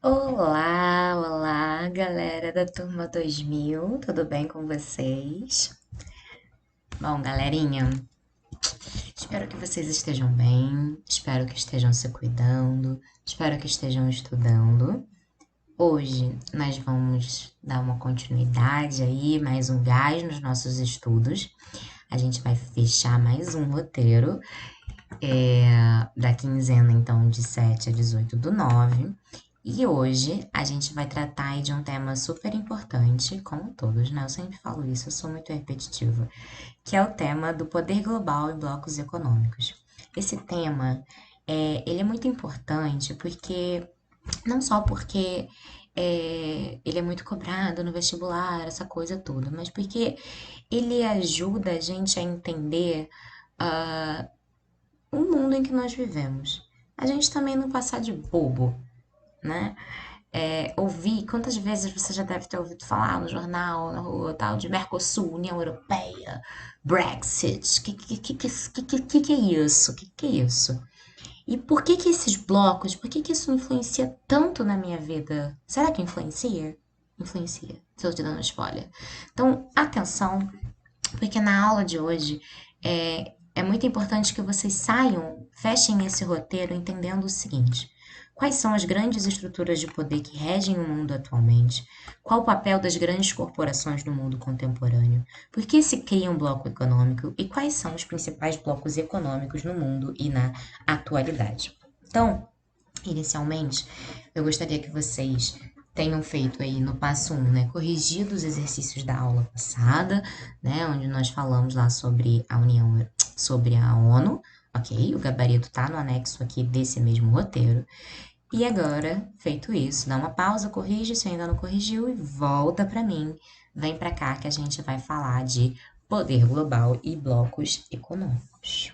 Olá, olá, galera da Turma 2000, tudo bem com vocês? Bom, galerinha, espero que vocês estejam bem, espero que estejam se cuidando, espero que estejam estudando. Hoje nós vamos dar uma continuidade aí, mais um gás nos nossos estudos. A gente vai fechar mais um roteiro da quinzena, então, de 7 a 18/9. E hoje a gente vai tratar aí de um tema super importante, como todos, né? Eu sempre falo isso, eu sou muito repetitiva, que é o tema do poder global e blocos econômicos. Esse tema, ele é muito importante porque, não só porque ele é muito cobrado no vestibular, essa coisa toda, mas porque ele ajuda a gente a entender ah, o mundo em que nós vivemos. A gente também não passar de bobo, né? Ouvir, quantas vezes você já deve ter ouvido falar no jornal, na rua, tal, de Mercosul, União Europeia, Brexit, que é isso? Que é isso? E por que esses blocos, por que isso influencia tanto na minha vida? Será que influencia? Influencia, se eu te dando spoiler. Então, atenção, porque na aula de hoje é muito importante que vocês saiam, fechem esse roteiro entendendo o seguinte: quais são as grandes estruturas de poder que regem o mundo atualmente? Qual o papel das grandes corporações no mundo contemporâneo? Por que se cria um bloco econômico? E quais são os principais blocos econômicos no mundo e na atualidade? Então, inicialmente, eu gostaria que vocês tenham feito aí no passo um, né, corrigido os exercícios da aula passada, né, onde nós falamos lá sobre a União, sobre a ONU, ok? O gabarito tá no anexo aqui desse mesmo roteiro. E agora, feito isso, dá uma pausa, corrige se ainda não corrigiu e volta para mim. Vem para cá que a gente vai falar de poder global e blocos econômicos.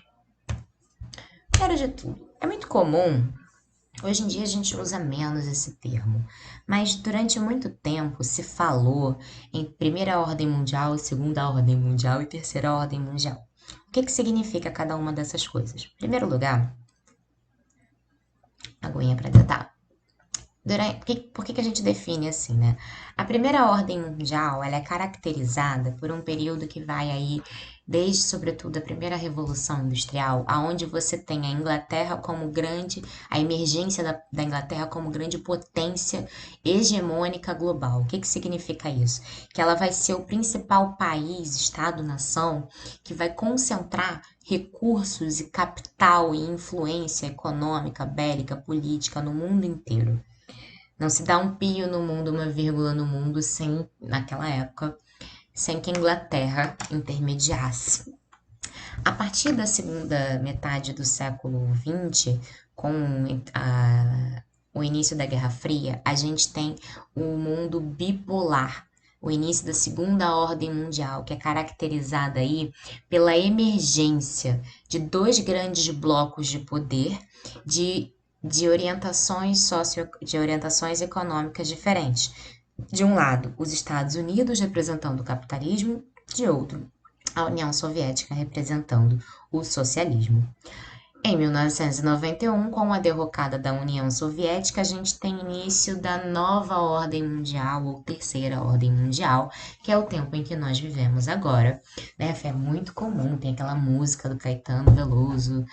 Primeiro de tudo, é muito comum. Hoje em dia a gente usa menos esse termo, mas durante muito tempo se falou em primeira ordem mundial, segunda ordem mundial e terceira ordem mundial. O que significa cada uma dessas coisas? Em primeiro lugar, aguinha para tratar. Por que a gente define assim, né? A primeira ordem mundial, ela é caracterizada por um período que vai aí desde, sobretudo, a primeira revolução industrial, aonde você tem a Inglaterra como grande, a emergência da Inglaterra como grande potência hegemônica global. O que significa isso? Que ela vai ser o principal país, estado-nação, que vai concentrar recursos e capital e influência econômica, bélica, política no mundo inteiro. Não se dá um pio no mundo, uma vírgula no mundo, sem, naquela época, sem que a Inglaterra intermediasse. A partir da segunda metade do século XX, com o início da Guerra Fria, a gente tem o mundo bipolar, o início da Segunda Ordem Mundial, que é caracterizada aí pela emergência de dois grandes blocos de poder de, de orientações econômicas diferentes. De um lado, os Estados Unidos representando o capitalismo, de outro, a União Soviética representando o socialismo. Em 1991, com a derrocada da União Soviética, a gente tem início da nova ordem mundial, ou terceira ordem mundial, que é o tempo em que nós vivemos agora. Né? É muito comum, tem aquela música do Caetano Veloso,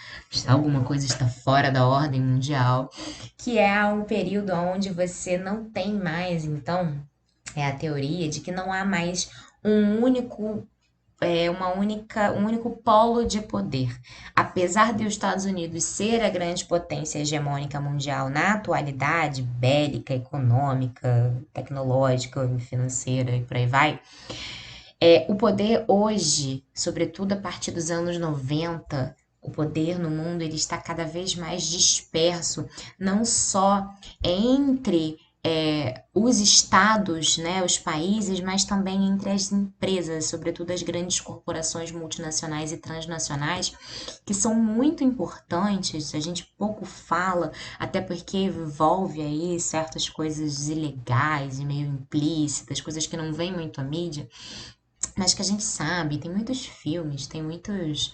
alguma coisa está fora da ordem mundial, que é um período onde você não tem mais, então, é a teoria de que não há mais um único um único polo de poder. Apesar de os Estados Unidos ser a grande potência hegemônica mundial na atualidade, bélica, econômica, tecnológica, financeira e por aí vai, o poder hoje, sobretudo a partir dos anos 90, o poder no mundo ele está cada vez mais disperso, não só entre os estados, né, os países, mas também entre as empresas, sobretudo as grandes corporações multinacionais e transnacionais, que são muito importantes, a gente pouco fala, até porque envolve aí certas coisas ilegais e meio implícitas, coisas que não vêm muito à mídia, mas que a gente sabe, tem muitos filmes, tem muitos.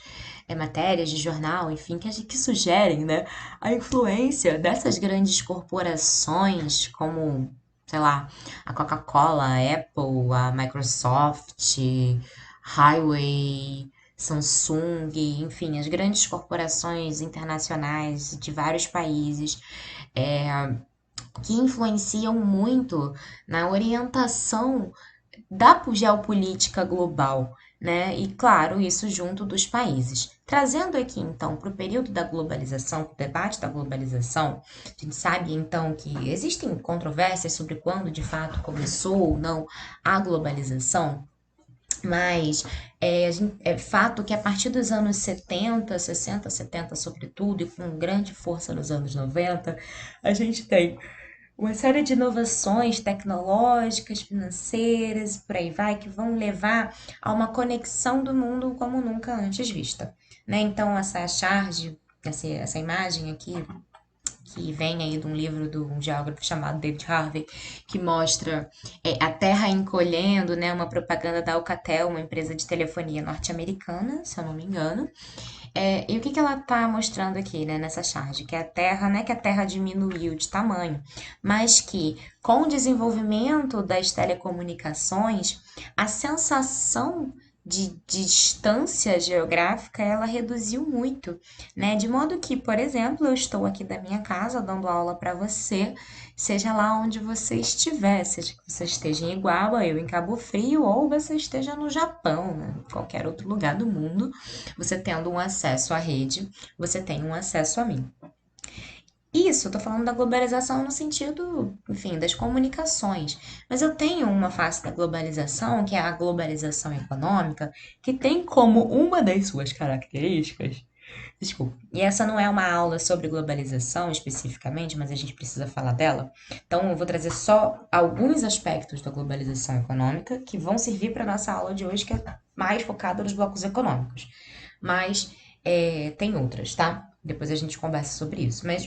matérias de jornal, enfim, que sugerem, né, a influência dessas grandes corporações como, sei lá, a Coca-Cola, a Apple, a Microsoft, Highway, Samsung, enfim, as grandes corporações internacionais de vários países, é, que influenciam muito na orientação da geopolítica global, né? E claro, isso junto dos países. Trazendo aqui então para o período da globalização, para o debate da globalização, a gente sabe então que existem controvérsias sobre quando de fato começou ou não a globalização, mas é fato que a partir dos anos 70, 60, 70, sobretudo, e com grande força nos anos 90, a gente tem uma série de inovações tecnológicas, financeiras, por aí vai, que vão levar a uma conexão do mundo como nunca antes vista, né? Então, essa charge, essa imagem aqui, que vem aí de um livro de um geógrafo chamado David Harvey, que mostra a Terra encolhendo, né? Uma propaganda da Alcatel, uma empresa de telefonia norte-americana, se eu não me engano, e o que ela está mostrando aqui, né, nessa charge? Que a Terra, não é que a Terra diminuiu de tamanho, mas que com o desenvolvimento das telecomunicações, a sensação de distância geográfica ela reduziu muito, né? De modo que, por exemplo, eu estou aqui da minha casa dando aula para você, seja lá onde você estiver, seja que você esteja em Iguaba, eu em Cabo Frio, ou você esteja no Japão, né? Qualquer outro lugar do mundo, você tendo um acesso à rede, você tem um acesso a mim. Isso, eu tô falando da globalização no sentido, enfim, das comunicações. Mas eu tenho uma face da globalização, que é a globalização econômica, que tem como uma das suas características. Desculpa. E essa não é uma aula sobre globalização especificamente, mas a gente precisa falar dela. Então, eu vou trazer só alguns aspectos da globalização econômica que vão servir para nossa aula de hoje, que é mais focada nos blocos econômicos. Mas tem outras, tá? Depois a gente conversa sobre isso. Mas,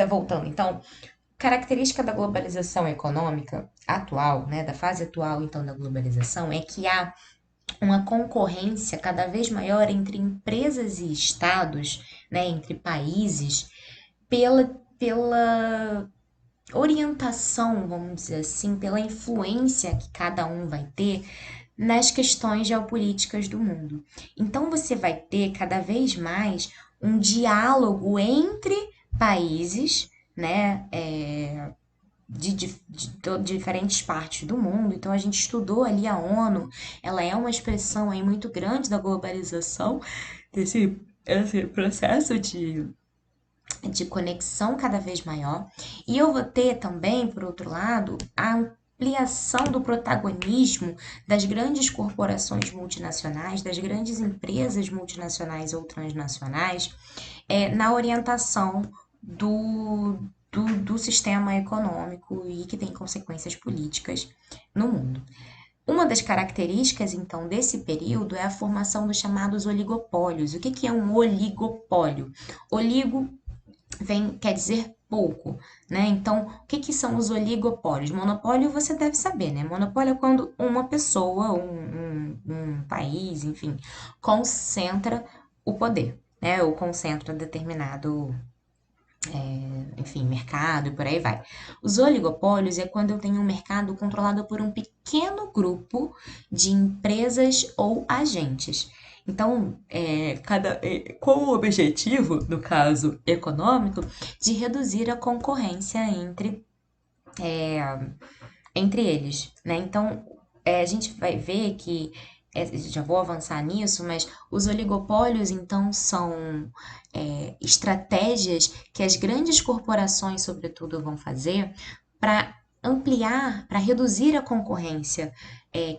voltando, então, característica da globalização econômica atual, né, da fase atual, então, da globalização, é que há uma concorrência cada vez maior entre empresas e estados, né, entre países, pela orientação, vamos dizer assim, pela influência que cada um vai ter nas questões geopolíticas do mundo. Então você vai ter cada vez mais um diálogo entre países, né, de diferentes partes do mundo. Então a gente estudou ali a ONU, ela é uma expressão aí muito grande da globalização, esse processo de conexão cada vez maior. E eu vou ter também, por outro lado, a ampliação do protagonismo das grandes corporações multinacionais, das grandes empresas multinacionais ou transnacionais, na orientação do sistema econômico e que tem consequências políticas no mundo. Uma das características, então, desse período é a formação dos chamados oligopólios. O que é um oligopólio? Oligo quer dizer pouco, né? Então, o que são os oligopólios? Monopólio você deve saber, né? Monopólio é quando uma pessoa, um país, enfim, concentra o poder, né? Ou concentra determinado enfim, mercado e por aí vai. Os oligopólios é quando eu tenho um mercado controlado por um pequeno grupo de empresas ou agentes. Então, com o objetivo, no caso econômico, de reduzir a concorrência entre eles, né? Então, a gente vai ver que, já vou avançar nisso, mas os oligopólios, então, são estratégias que as grandes corporações, sobretudo, vão fazer para ampliar, para reduzir a concorrência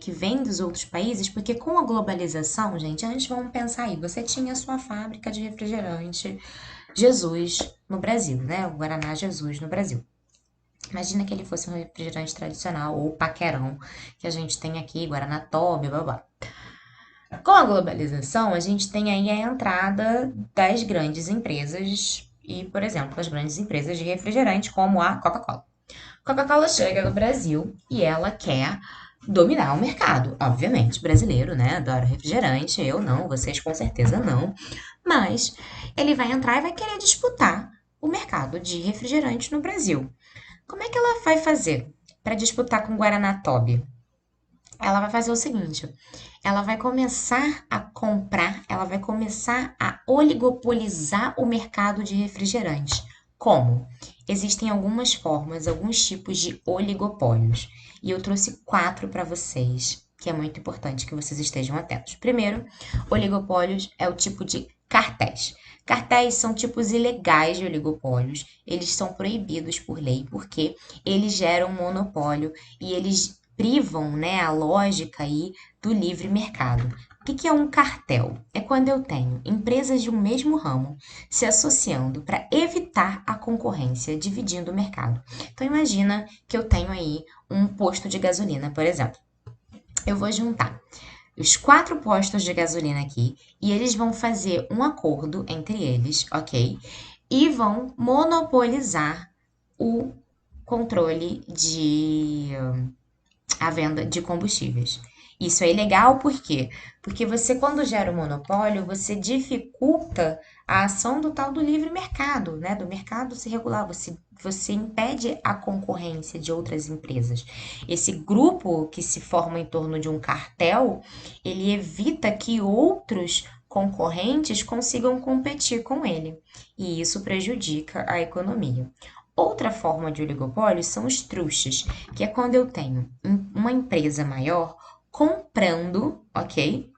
que vem dos outros países, porque com a globalização, gente, antes vamos pensar aí, você tinha a sua fábrica de refrigerante Jesus no Brasil, né? O Guaraná Jesus no Brasil. Imagina que ele fosse um refrigerante tradicional ou paquerão que a gente tem aqui, Guaraná Tome, blá blá. Com a globalização, a gente tem aí a entrada das grandes empresas e, por exemplo, as grandes empresas de refrigerante como a Coca-Cola. Coca-Cola chega no Brasil e ela quer dominar o mercado. Obviamente, brasileiro, né? Adora refrigerante, eu não, vocês com certeza não. Mas ele vai entrar e vai querer disputar o mercado de refrigerante no Brasil. Como é que ela vai fazer para disputar com Guaraná Toby? Ela vai fazer o seguinte: ela vai começar a comprar, ela vai começar a oligopolizar o mercado de refrigerantes. Como? Existem algumas formas, alguns tipos de oligopólios. E eu trouxe quatro para vocês, que é muito importante que vocês estejam atentos. Primeiro, oligopólios é o tipo de cartéis. Cartéis são tipos ilegais de oligopólios. Eles são proibidos por lei porque eles geram monopólio e eles privam, né, a lógica aí do livre mercado. O que é um cartel? É quando eu tenho empresas de um mesmo ramo se associando para evitar a concorrência, dividindo o mercado. Então imagina que eu tenho aí um posto de gasolina, por exemplo. Eu vou juntar os quatro postos de gasolina aqui e eles vão fazer um acordo entre eles, ok? E vão monopolizar o controle de a venda de combustíveis. Isso é ilegal por quê? Porque você, quando gera o monopólio, você dificulta a ação do tal do livre mercado, né? Do mercado se regular. Você impede a concorrência de outras empresas. Esse grupo que se forma em torno de um cartel, ele evita que outros concorrentes consigam competir com ele. E isso prejudica a economia. Outra forma de oligopólio são os truches, que é quando eu tenho uma empresa maior comprando, ok?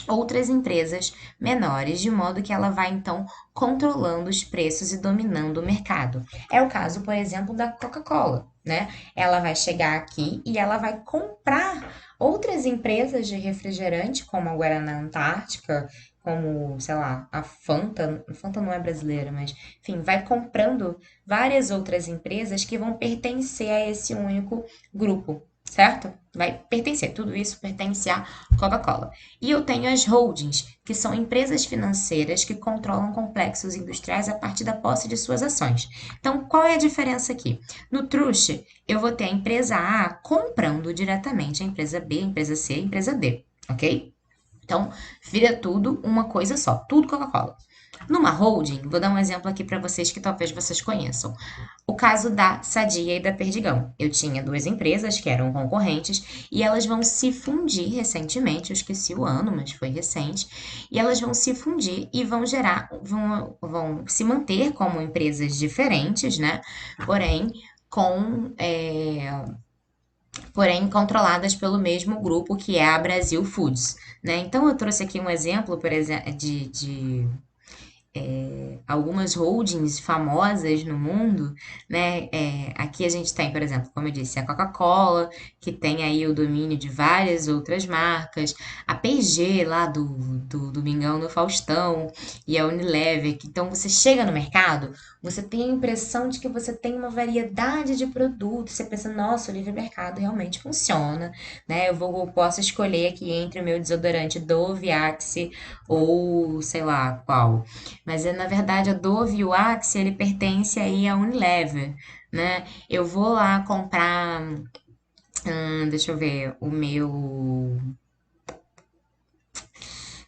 Outras empresas menores, de modo que ela vai então controlando os preços e dominando o mercado. É o caso, por exemplo, da Coca-Cola, né? Ela vai chegar aqui e ela vai comprar outras empresas de refrigerante, como a Guaraná Antártica, como, sei lá, a Fanta não é brasileira, mas, enfim, vai comprando várias outras empresas que vão pertencer a esse único grupo, certo? Vai pertencer, tudo isso pertence à Coca-Cola. E eu tenho as holdings, que são empresas financeiras que controlam complexos industriais a partir da posse de suas ações. Então, qual é a diferença aqui? No Truste, eu vou ter a empresa A comprando diretamente a empresa B, a empresa C, a empresa D, ok? Então, vira tudo uma coisa só, tudo Coca-Cola. Numa holding, vou dar um exemplo aqui para vocês que talvez vocês conheçam. O caso da Sadia e da Perdigão. Eu tinha duas empresas que eram concorrentes e elas vão se fundir recentemente, eu esqueci o ano, mas foi recente, e elas vão se fundir e vão gerar, vão se manter como empresas diferentes, né? Porém, com porém controladas pelo mesmo grupo que é a Brasil Foods, né? Então eu trouxe aqui um exemplo, por exemplo, de algumas holdings famosas no mundo, né? Aqui a gente tem, por exemplo, como eu disse, a Coca-Cola, que tem aí o domínio de várias outras marcas, a P&G lá do Domingão no Faustão e a Unilever. Então você chega no mercado, você tem a impressão de que você tem uma variedade de produtos. Você pensa, nossa, o livre mercado realmente funciona, né? Eu posso escolher aqui entre o meu desodorante Dove, Axe ou sei lá qual. Mas na verdade a Dove e o Axe, ele pertence aí à Unilever, né? Eu vou lá comprar, deixa eu ver, o meu...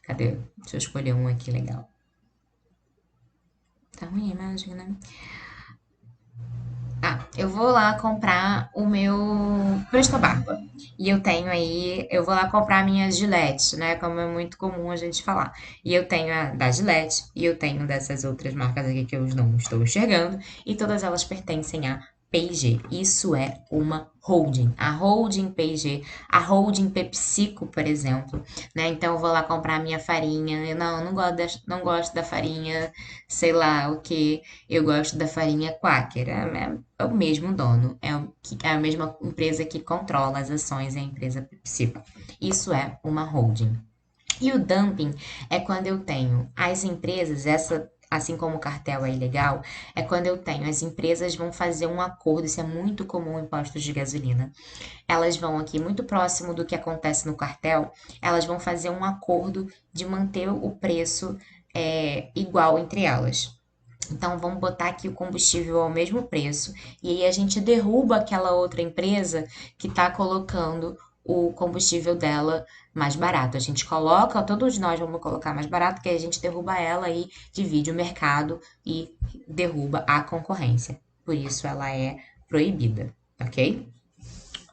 Cadê? Deixa eu escolher um aqui legal. Tá ruim a imagem, né? Ah, eu vou lá comprar o meu Presto Barba. E eu tenho aí, eu vou lá comprar a minha Gillette, né? Como é muito comum a gente falar. E eu tenho a da Gillette e eu tenho dessas outras marcas aqui que eu não estou enxergando. E todas elas pertencem a P&G. Isso é uma holding. A holding P&G, a holding PepsiCo, por exemplo, né? Então eu vou lá comprar a minha farinha. Eu não gosto não gosto da farinha, sei lá o que. Eu gosto da farinha Quaker. É o mesmo dono, é a mesma empresa que controla as ações, é a empresa PepsiCo. Isso é uma holding. E o dumping é quando eu tenho as empresas, assim como o cartel é ilegal, é quando eu tenho as empresas vão fazer um acordo, isso é muito comum em postos de gasolina. Elas vão aqui muito próximo do que acontece no cartel, elas vão fazer um acordo de manter o preço igual entre elas. Então, vamos botar aqui o combustível ao mesmo preço e aí a gente derruba aquela outra empresa que está colocando o combustível dela mais barato. A gente coloca, todos nós vamos colocar mais barato, que a gente derruba ela e divide o mercado e derruba a concorrência. Por isso ela é proibida, ok?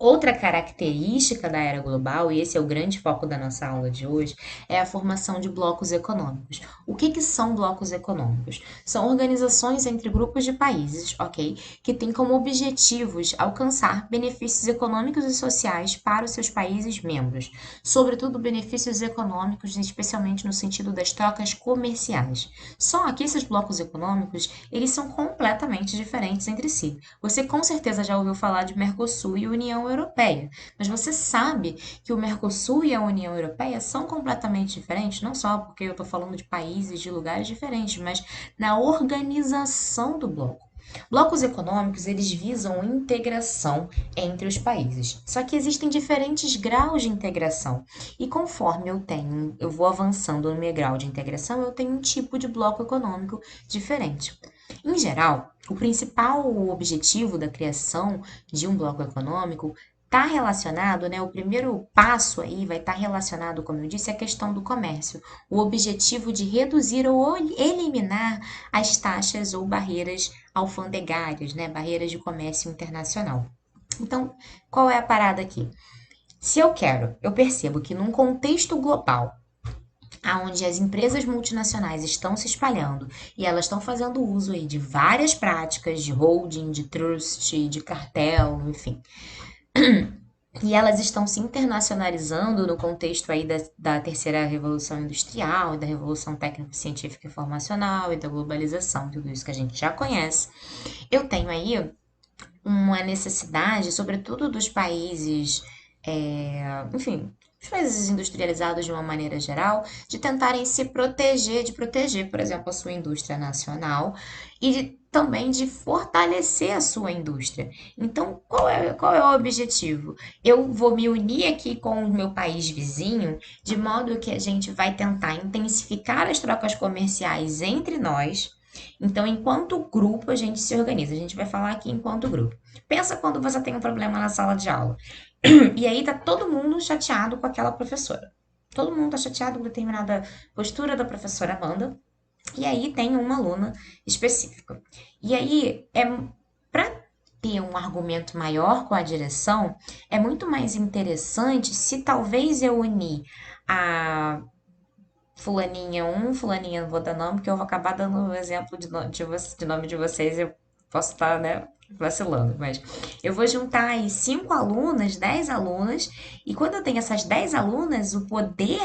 Outra característica da era global, e esse é o grande foco da nossa aula de hoje, é a formação de blocos econômicos. O que que são blocos econômicos? São organizações entre grupos de países, ok? Que têm como objetivos alcançar benefícios econômicos e sociais para os seus países membros, sobretudo benefícios econômicos, especialmente no sentido das trocas comerciais. Só que esses blocos econômicos, eles são completamente diferentes entre si. Você com certeza já ouviu falar de Mercosul e União Europeia, mas você sabe que o Mercosul e a União Europeia são completamente diferentes, não só porque eu estou falando de países, de lugares diferentes, mas na organização do bloco. Blocos econômicos, eles visam integração entre os países. Só que existem diferentes graus de integração. E conforme eu vou avançando no meu grau de integração, eu tenho um tipo de bloco econômico diferente. Em geral, o principal objetivo da criação de um bloco econômico está relacionado, né? O primeiro passo aí vai estar relacionado, como eu disse, à questão do comércio. O objetivo de reduzir ou eliminar as taxas ou barreiras alfandegárias, né? Barreiras de comércio internacional. Então, qual é a parada aqui? Se eu percebo que num contexto global aonde as empresas multinacionais estão se espalhando e elas estão fazendo uso aí de várias práticas de holding, de trust, de cartel, enfim. E elas estão se internacionalizando no contexto aí da terceira revolução industrial, e da revolução técnico-científica e informacional e da globalização, tudo isso que a gente já conhece. Eu tenho aí uma necessidade, sobretudo dos países, enfim, os países industrializados de uma maneira geral, de tentarem se proteger, de proteger, por exemplo, a sua indústria nacional também de fortalecer a sua indústria. Então, qual é o objetivo? Eu vou me unir aqui com o meu país vizinho, de modo que a gente vai tentar intensificar as trocas comerciais entre nós. Então, enquanto grupo, a gente se organiza. A gente vai falar aqui enquanto grupo. Pensa quando você tem um problema na sala de aula. E aí tá todo mundo chateado com aquela professora. Todo mundo tá chateado com determinada postura da professora Amanda. E aí tem uma aluna específica. E aí, para ter um argumento maior com a direção, é muito mais interessante se talvez eu unir a fulaninha um, fulaninha, não vou dar nome, porque eu vou acabar dando o exemplo de nome de vocês, eu posso estar, né, vacilando, mas eu vou juntar aí 5 alunas, 10 alunas, e quando eu tenho essas 10 alunas, o poder,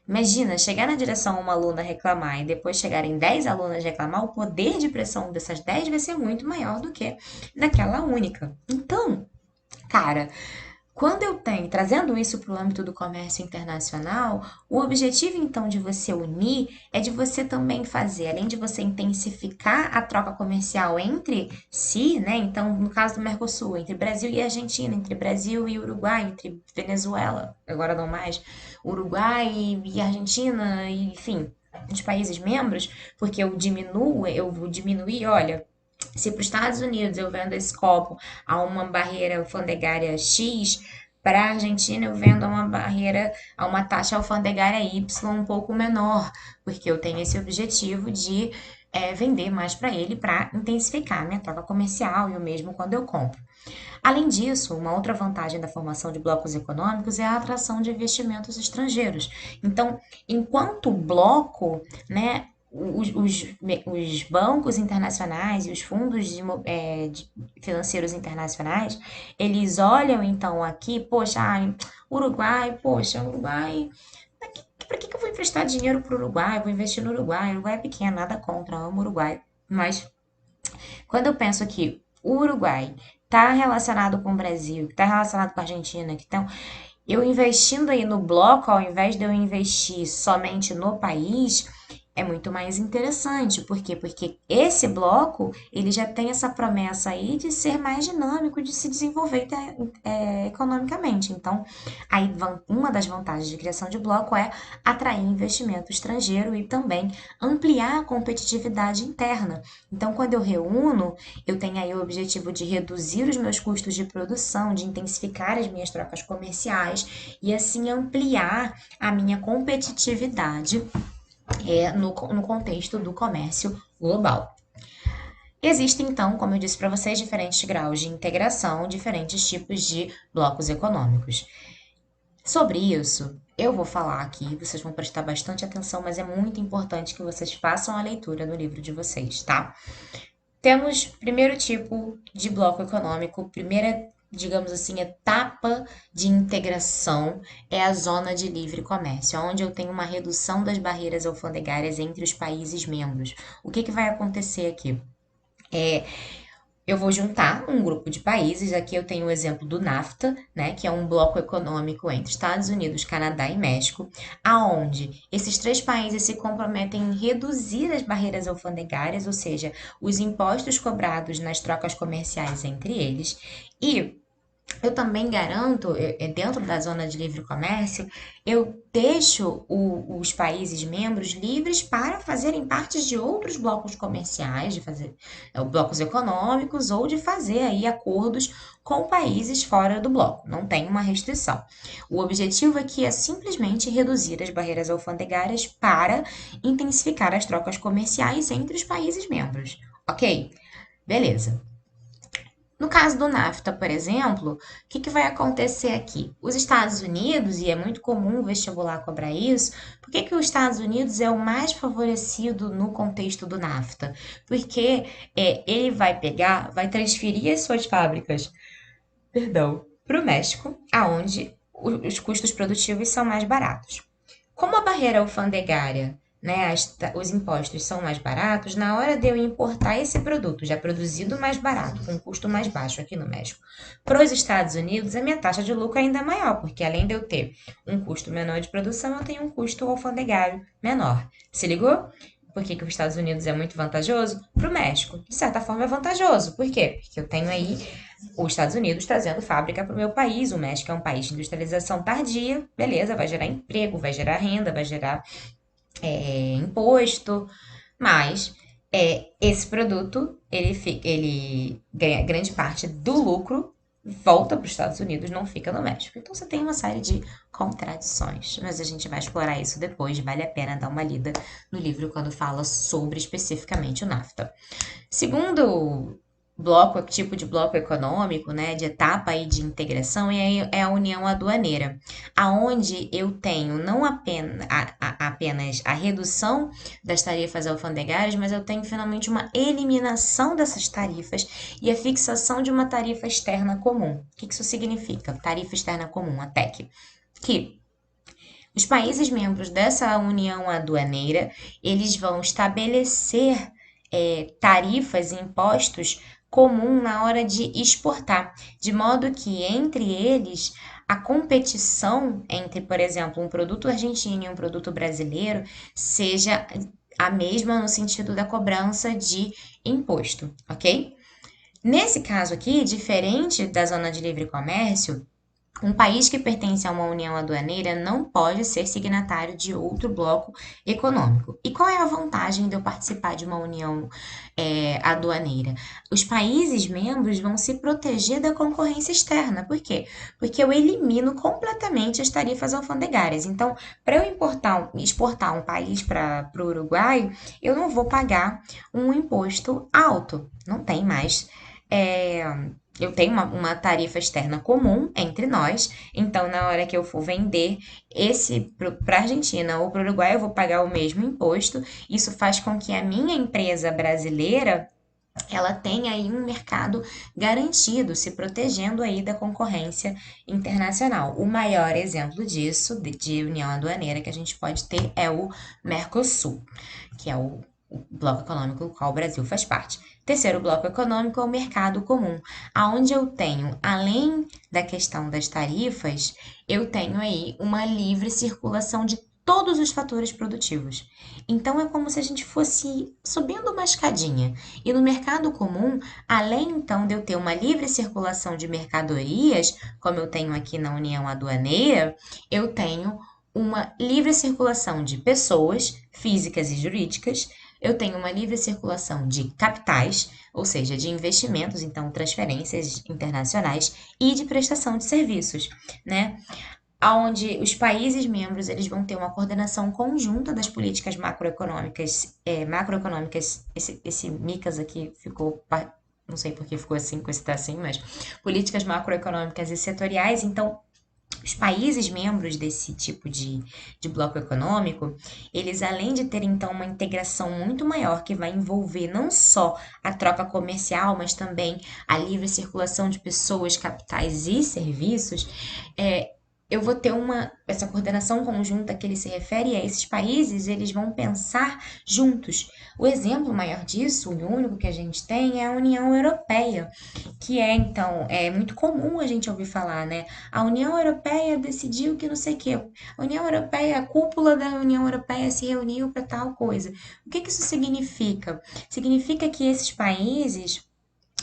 imagina, chegar na direção uma aluna reclamar e depois chegarem 10 alunas reclamar, o poder de pressão dessas 10 vai ser muito maior do que daquela única. Então, cara, quando eu tenho, trazendo isso para o âmbito do comércio internacional, o objetivo então de você unir é de você também fazer, além de você intensificar a troca comercial entre si, né? Então, no caso do Mercosul, entre Brasil e Argentina, entre Brasil e Uruguai, entre Venezuela, agora não mais, Uruguai e Argentina, enfim, os países membros, porque eu vou diminuir, olha. Se para os Estados Unidos eu vendo esse copo a uma barreira alfandegária X, para a Argentina eu vendo a uma barreira, a uma taxa alfandegária Y um pouco menor, porque eu tenho esse objetivo de vender mais para ele para intensificar a minha troca comercial e o mesmo quando eu compro. Além disso, uma outra vantagem da formação de blocos econômicos é a atração de investimentos estrangeiros. Então, enquanto bloco, né, os bancos internacionais e os fundos financeiros internacionais, eles olham então aqui, poxa, Uruguai, poxa, Uruguai, para que eu vou emprestar dinheiro para o Uruguai? Vou investir no Uruguai, o Uruguai é pequeno, nada contra, amo o Uruguai. Mas quando eu penso que o Uruguai está relacionado com o Brasil, está relacionado com a Argentina, então eu investindo aí no bloco, ao invés de eu investir somente no país, é muito mais interessante. Por quê? Porque esse bloco, ele já tem essa promessa aí de ser mais dinâmico, de se desenvolver economicamente. Então, aí uma das vantagens de criação de bloco é atrair investimento estrangeiro e também ampliar a competitividade interna. Então, quando eu reúno, eu tenho aí o objetivo de reduzir os meus custos de produção, de intensificar as minhas trocas comerciais e assim ampliar a minha competitividade no contexto do comércio global. Existem, então, como eu disse para vocês, diferentes graus de integração, diferentes tipos de blocos econômicos. Sobre isso, eu vou falar aqui, vocês vão prestar bastante atenção, mas é muito importante que vocês façam a leitura no livro de vocês, tá? Temos primeiro tipo de bloco econômico, primeira, digamos assim, etapa de integração é a zona de livre comércio, onde eu tenho uma redução das barreiras alfandegárias entre os países membros. O que vai acontecer aqui? Eu vou juntar um grupo de países, aqui eu tenho o exemplo do NAFTA, né, que é um bloco econômico entre Estados Unidos, Canadá e México, aonde esses três países se comprometem em reduzir as barreiras alfandegárias, ou seja, os impostos cobrados nas trocas comerciais entre eles, e eu também garanto, dentro da zona de livre comércio, eu deixo os países membros livres para fazerem parte de outros blocos comerciais, de fazer blocos econômicos ou de fazer aí acordos com países fora do bloco. Não tem uma restrição. O objetivo aqui é simplesmente reduzir as barreiras alfandegárias para intensificar as trocas comerciais entre os países membros. Ok? Beleza. No caso do NAFTA, por exemplo, o que vai acontecer aqui? Os Estados Unidos, e é muito comum o vestibular cobrar isso, por que os Estados Unidos é o mais favorecido no contexto do NAFTA? Porque ele vai transferir as suas fábricas, perdão, para o México, aonde os custos produtivos são mais baratos. Como a barreira alfandegária, né, os impostos são mais baratos, na hora de eu importar esse produto já produzido mais barato, com um custo mais baixo aqui no México, para os Estados Unidos, a minha taxa de lucro ainda é maior, porque além de eu ter um custo menor de produção, eu tenho um custo alfandegário menor. Se ligou? Por que os Estados Unidos é muito vantajoso? Para o México, de certa forma, é vantajoso. Por quê? Porque eu tenho aí os Estados Unidos trazendo fábrica para o meu país. O México é um país de industrialização tardia, beleza, vai gerar emprego, vai gerar renda, vai gerar imposto, mas esse produto ele ganha grande parte do lucro, volta para os Estados Unidos, não fica no México. Então você tem uma série de contradições, mas a gente vai explorar isso depois. Vale a pena dar uma lida no livro quando fala sobre especificamente o NAFTA. Segundo bloco, tipo de bloco econômico, né, de etapa aí de integração é a união aduaneira, aonde eu tenho não apenas a redução das tarifas alfandegárias, mas eu tenho finalmente uma eliminação dessas tarifas e a fixação de uma tarifa externa comum. O que isso significa? Tarifa externa comum, a TEC. Que os países membros dessa união aduaneira, eles vão estabelecer tarifas e impostos comum na hora de exportar, de modo que entre eles a competição entre, por exemplo, um produto argentino e um produto brasileiro seja a mesma no sentido da cobrança de imposto, ok? Nesse caso aqui, diferente da zona de livre comércio, um país que pertence a uma união aduaneira não pode ser signatário de outro bloco econômico. E qual é a vantagem de eu participar de uma união aduaneira? Os países membros vão se proteger da concorrência externa. Por quê? Porque eu elimino completamente as tarifas alfandegárias. Então, para eu exportar um país para o Uruguai, eu não vou pagar um imposto alto. Não tem mais. Eu tenho uma tarifa externa comum entre nós, então na hora que eu for vender esse para a Argentina ou para o Uruguai, eu vou pagar o mesmo imposto. Isso faz com que a minha empresa brasileira ela tenha aí um mercado garantido, se protegendo aí da concorrência internacional. O maior exemplo disso, de união aduaneira que a gente pode ter é o Mercosul, que é o bloco econômico do qual o Brasil faz parte. Terceiro bloco econômico é o mercado comum, aonde eu tenho, além da questão das tarifas, eu tenho aí uma livre circulação de todos os fatores produtivos. Então é como se a gente fosse subindo uma escadinha. E no mercado comum, além então de eu ter uma livre circulação de mercadorias, como eu tenho aqui na União Aduaneira, eu tenho uma livre circulação de pessoas físicas e jurídicas, eu tenho uma livre circulação de capitais, ou seja, de investimentos, então transferências internacionais, e de prestação de serviços, né? Onde os países membros eles vão ter uma coordenação conjunta das políticas macroeconômicas, esse micas aqui ficou, não sei por que ficou assim, com esse tá assim, mas políticas macroeconômicas e setoriais, então os países membros desse tipo de bloco econômico, eles além de terem então uma integração muito maior que vai envolver não só a troca comercial, mas também a livre circulação de pessoas, capitais e serviços, eu vou ter essa coordenação conjunta que ele se refere a esses países, eles vão pensar juntos. O exemplo maior disso, o único que a gente tem, é a União Europeia, que então, é muito comum a gente ouvir falar, né? A União Europeia decidiu que não sei o quê. A União Europeia, a cúpula da União Europeia se reuniu para tal coisa. O que que isso significa? Significa que esses países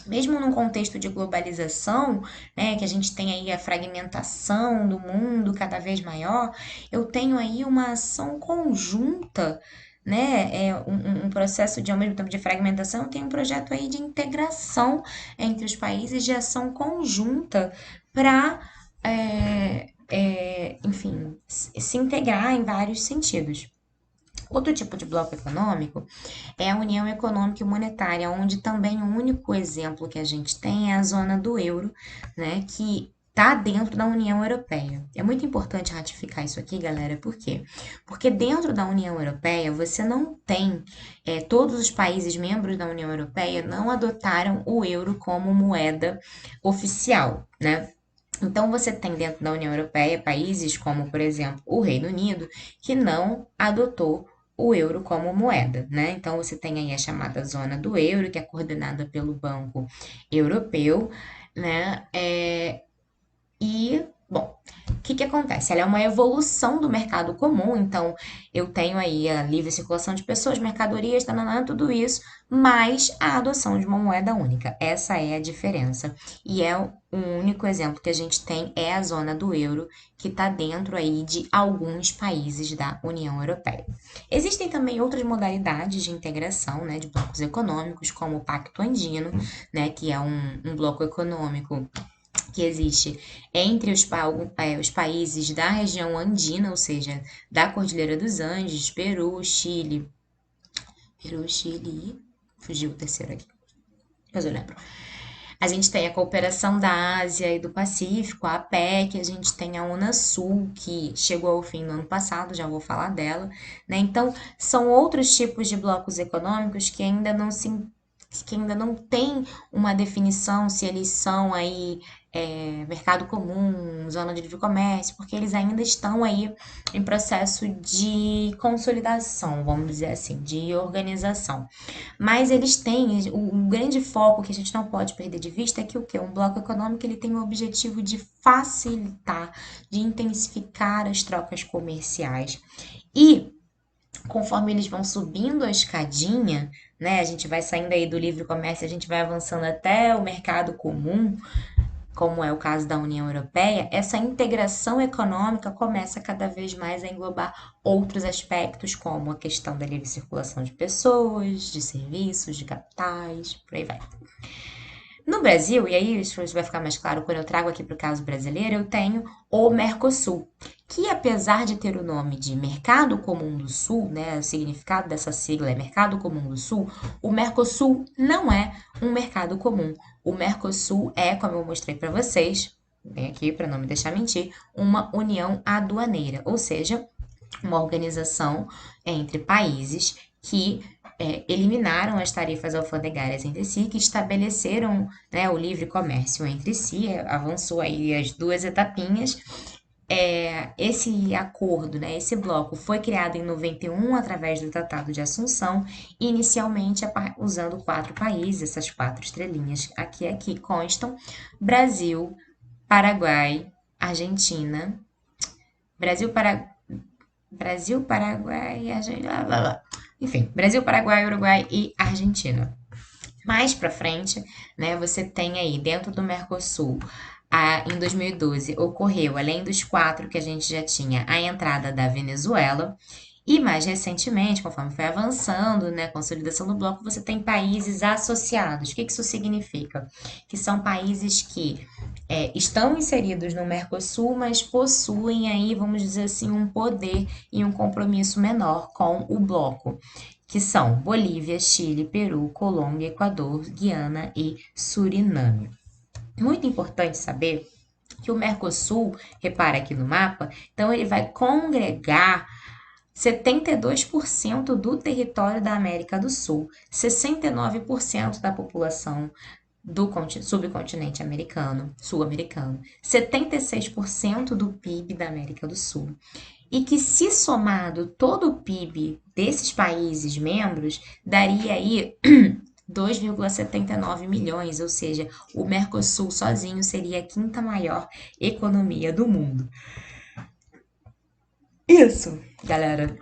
mesmo num contexto de globalização, né, que a gente tem aí a fragmentação do mundo cada vez maior, eu tenho aí uma ação conjunta, né, um processo de, ao mesmo tempo de fragmentação, tem um projeto aí de integração entre os países de ação conjunta para, enfim, se integrar em vários sentidos. Outro tipo de bloco econômico é a União Econômica e Monetária, onde também o único exemplo que a gente tem é a zona do euro, né, que está dentro da União Europeia. É muito importante ratificar isso aqui, galera, por quê? Porque dentro da União Europeia você não tem, todos os países membros da União Europeia não adotaram o euro como moeda oficial, né? Então, você tem dentro da União Europeia países como, por exemplo, o Reino Unido, que não adotou o euro como moeda, né? Então, você tem aí a chamada zona do euro, que é coordenada pelo Banco Europeu, né? Bom, o que que acontece? Ela é uma evolução do mercado comum, então eu tenho aí a livre circulação de pessoas, mercadorias, tananã, tudo isso, mais a adoção de uma moeda única. Essa é a diferença. E é o único exemplo que a gente tem é a zona do euro, que está dentro aí de alguns países da União Europeia. Existem também outras modalidades de integração, né, de blocos econômicos, como o Pacto Andino, né, que é um bloco econômico que existe entre os países da região andina, ou seja, da Cordilheira dos Andes, Peru, Chile, fugiu o terceiro aqui, mas eu lembro. A gente tem a cooperação da Ásia e do Pacífico, a APEC, a gente tem a Unasul, que chegou ao fim no ano passado, já vou falar dela, né? Então, são outros tipos de blocos econômicos que ainda não tem uma definição se eles são aí mercado comum, zona de livre comércio, porque eles ainda estão aí em processo de consolidação, vamos dizer assim, de organização. Mas eles têm, o grande foco que a gente não pode perder de vista é que o quê? Um bloco econômico ele tem o objetivo de facilitar, de intensificar as trocas comerciais. E conforme eles vão subindo a escadinha, né, a gente vai saindo aí do livre comércio, a gente vai avançando até o mercado comum, como é o caso da União Europeia, essa integração econômica começa cada vez mais a englobar outros aspectos, como a questão da livre circulação de pessoas, de serviços, de capitais, por aí vai. No Brasil, e aí isso vai ficar mais claro quando eu trago aqui para o caso brasileiro, eu tenho o Mercosul, que apesar de ter o nome de Mercado Comum do Sul, né, o significado dessa sigla é Mercado Comum do Sul, o Mercosul não é um mercado comum. O Mercosul é, como eu mostrei para vocês, bem aqui para não me deixar mentir, uma união aduaneira, ou seja, uma organização entre países que eliminaram as tarifas alfandegárias entre si, que estabeleceram, né, o livre comércio entre si, avançou aí as duas etapinhas. Esse acordo, né, esse bloco foi criado em 91 através do Tratado de Assunção, inicialmente usando 4 países, essas 4 estrelinhas aqui constam: Brasil, Paraguai, Argentina, Brasil, Brasil, Paraguai, Argentina, blá, blá, blá. Enfim, Brasil, Paraguai, Uruguai e Argentina. Mais para frente, né, você tem aí dentro do Mercosul, em 2012 ocorreu, além dos quatro que a gente já tinha, a entrada da Venezuela. E mais recentemente, conforme foi avançando, né, a consolidação do bloco, você tem países associados. O que isso significa? Que são países que estão inseridos no Mercosul, mas possuem aí, vamos dizer assim, um poder e um compromisso menor com o bloco, que são Bolívia, Chile, Peru, Colômbia, Equador, Guiana e Suriname. Muito importante saber que o Mercosul, repara aqui no mapa, então ele vai congregar 72% do território da América do Sul, 69% da população do subcontinente americano, sul-americano, 76% do PIB da América do Sul, e que se somado todo o PIB desses países membros, daria aí 2,79 milhões, ou seja, o Mercosul sozinho seria a quinta maior economia do mundo. Isso, galera,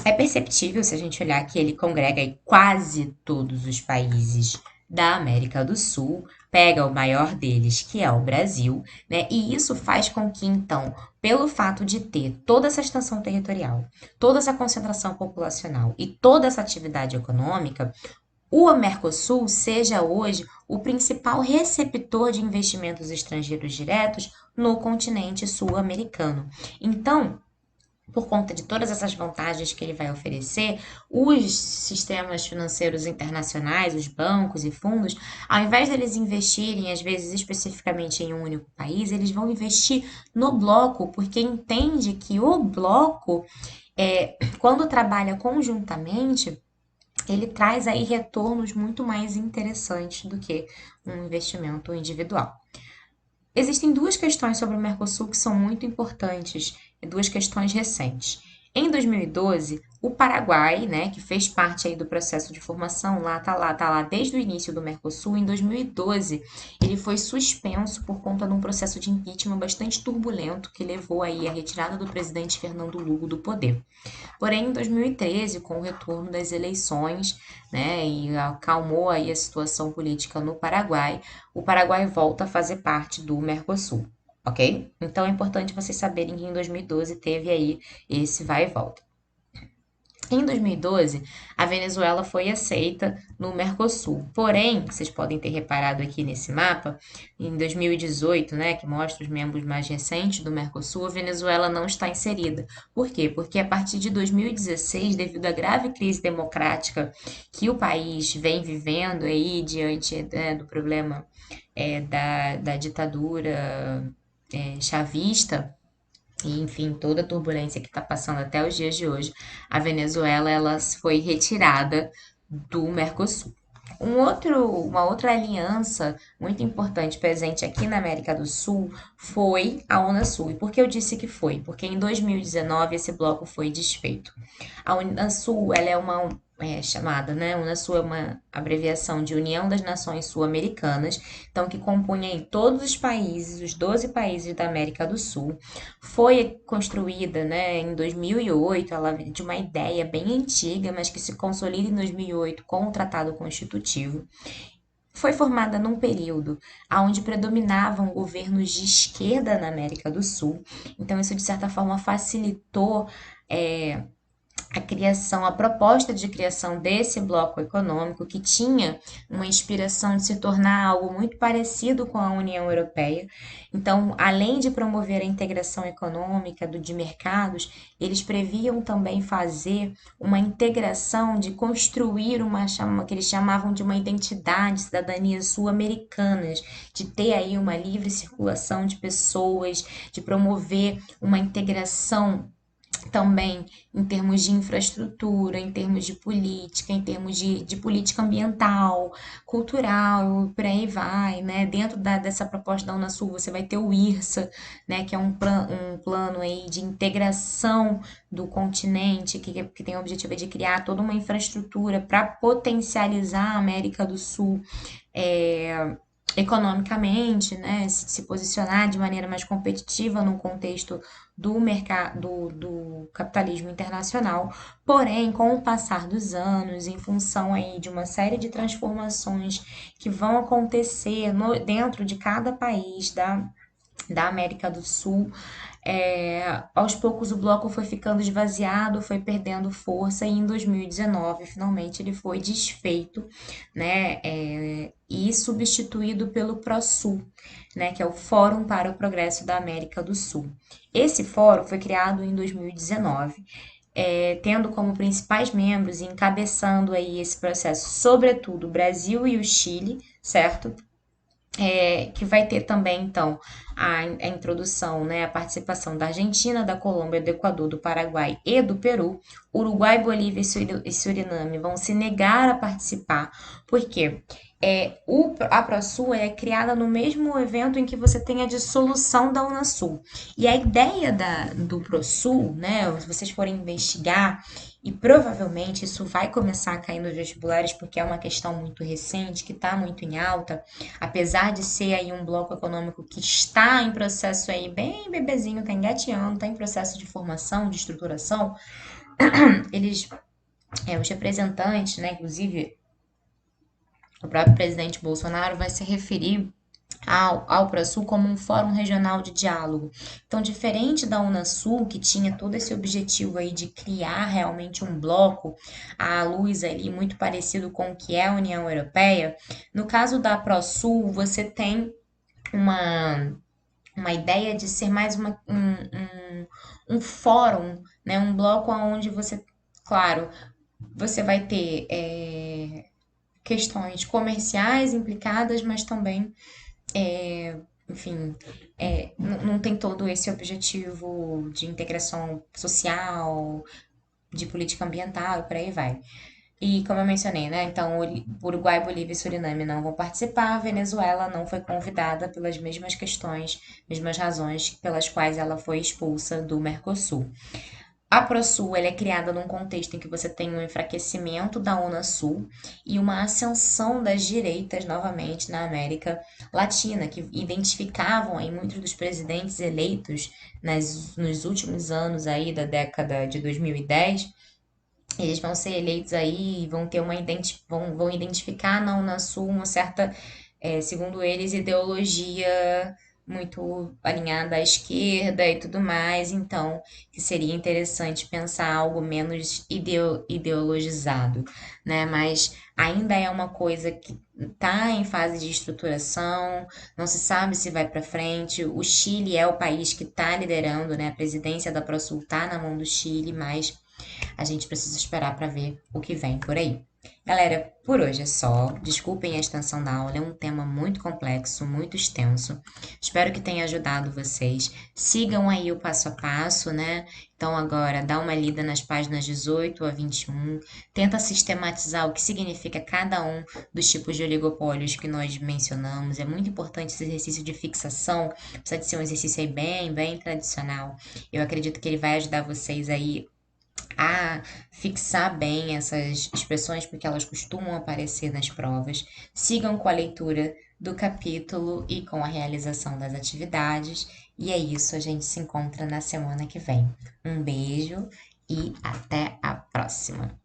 é perceptível se a gente olhar que ele congrega aí quase todos os países da América do Sul, pega o maior deles, que é o Brasil, né? E isso faz com que, então, pelo fato de ter toda essa extensão territorial, toda essa concentração populacional e toda essa atividade econômica, o Mercosul seja hoje o principal receptor de investimentos estrangeiros diretos no continente sul-americano. Então, por conta de todas essas vantagens que ele vai oferecer, os sistemas financeiros internacionais, os bancos e fundos, ao invés deles investirem, às vezes especificamente em um único país, eles vão investir no bloco, porque entende que o bloco, quando trabalha conjuntamente, ele traz aí retornos muito mais interessantes do que um investimento individual. Existem duas questões sobre o Mercosul que são muito importantes, duas questões recentes. Em 2012, o Paraguai, né, que fez parte aí do processo de formação, tá lá desde o início do Mercosul, em 2012, ele foi suspenso por conta de um processo de impeachment bastante turbulento que levou aí à retirada do presidente Fernando Lugo do poder. Porém, em 2013, com o retorno das eleições, né, e acalmou aí a situação política no Paraguai, o Paraguai volta a fazer parte do Mercosul, ok? Então é importante vocês saberem que em 2012 teve aí esse vai e volta. Em 2012, a Venezuela foi aceita no Mercosul. Porém, vocês podem ter reparado aqui nesse mapa, em 2018, né, que mostra os membros mais recentes do Mercosul, a Venezuela não está inserida. Por quê? Porque a partir de 2016, devido à grave crise democrática que o país vem vivendo aí diante, né, do problema da ditadura chavista, e, enfim, toda a turbulência que está passando até os dias de hoje, a Venezuela ela foi retirada do Mercosul. Uma outra aliança muito importante presente aqui na América do Sul foi a Unasul. E por que eu disse que foi? Porque em 2019 esse bloco foi desfeito. A Unasul ela é uma chamada, né? Unasul é uma abreviação de União das Nações Sul-Americanas, então que compunha aí todos os países, os 12 países da América do Sul. Foi construída, né, em 2008, ela vem de uma ideia bem antiga, mas que se consolida em 2008 com o Tratado Constitutivo. Foi formada num período onde predominavam governos de esquerda na América do Sul, então isso de certa forma facilitou a criação, a proposta de criação desse bloco econômico que tinha uma inspiração de se tornar algo muito parecido com a União Europeia. Então, além de promover a integração econômica de mercados, eles previam também fazer uma integração de construir que eles chamavam de uma identidade, cidadania sul-americanas, de ter aí uma livre circulação de pessoas, de promover uma integração também em termos de infraestrutura, em termos de política, em termos de política ambiental, cultural, por aí vai, né? Dentro dessa proposta da Unasul, você vai ter o IRSA, né? Que é um plano aí de integração do continente, que tem o objetivo de criar toda uma infraestrutura para potencializar a América do Sul, economicamente, né, se posicionar de maneira mais competitiva no contexto do mercado do capitalismo internacional. Porém, com o passar dos anos, em função aí de uma série de transformações que vão acontecer dentro de cada país da América do Sul, aos poucos o bloco foi ficando esvaziado, foi perdendo força e em 2019 finalmente ele foi desfeito, né, e substituído pelo ProSul, né, que é o Fórum para o Progresso da América do Sul. Esse fórum foi criado em 2019, tendo como principais membros e encabeçando aí esse processo, sobretudo o Brasil e o Chile, certo? Que vai ter também, então, a introdução, né, a participação da Argentina, da Colômbia, do Equador, do Paraguai e do Peru. Uruguai, Bolívia e Suriname vão se negar a participar, porque a ProSul é criada no mesmo evento em que você tem a dissolução da Unasul. E a ideia do ProSul, né, se vocês forem investigar, e provavelmente isso vai começar a cair nos vestibulares, porque é uma questão muito recente, que está muito em alta, apesar de ser aí um bloco econômico que está em processo aí bem bebezinho, está engateando, está em processo de formação, de estruturação, eles, os representantes, né, inclusive o próprio presidente Bolsonaro vai se referir ao ProSul como um fórum regional de diálogo. Então, diferente da Unasul, que tinha todo esse objetivo aí de criar realmente um bloco à luz ali muito parecido com o que é a União Europeia, no caso da ProSul, você tem uma, uma ideia de ser mais um fórum, né? Um bloco onde você, claro, você vai ter questões comerciais implicadas, mas também, enfim, não tem todo esse objetivo de integração social, de política ambiental e por aí vai. E como eu mencionei, né? Então, Uruguai, Bolívia e Suriname não vão participar. A Venezuela não foi convidada pelas mesmas questões, mesmas razões pelas quais ela foi expulsa do Mercosul. A ProSul ela é criada num contexto em que você tem um enfraquecimento da Unasul e uma ascensão das direitas novamente na América Latina, que identificavam aí muitos dos presidentes eleitos nos últimos anos aí da década de 2010. Eles vão ser eleitos aí e vão ter vão identificar na Unasul uma certa, segundo eles, ideologia muito alinhada à esquerda e tudo mais, então que seria interessante pensar algo menos ideologizado, né? Mas ainda é uma coisa que está em fase de estruturação, não se sabe se vai para frente. O Chile é o país que está liderando, né? A presidência da ProSul está na mão do Chile, mas a gente precisa esperar para ver o que vem por aí. Galera, por hoje é só. Desculpem a extensão da aula, é um tema muito complexo, muito extenso. Espero que tenha ajudado vocês. Sigam aí o passo a passo, né? Então agora dá uma lida nas páginas 18 a 21. Tenta sistematizar o que significa cada um dos tipos de oligopólios que nós mencionamos. É muito importante esse exercício de fixação. Precisa de ser um exercício aí bem tradicional. Eu acredito que ele vai ajudar vocês aí a fixar bem essas expressões, porque elas costumam aparecer nas provas. Sigam com a leitura do capítulo e com a realização das atividades. E é isso, a gente se encontra na semana que vem. Um beijo e até a próxima!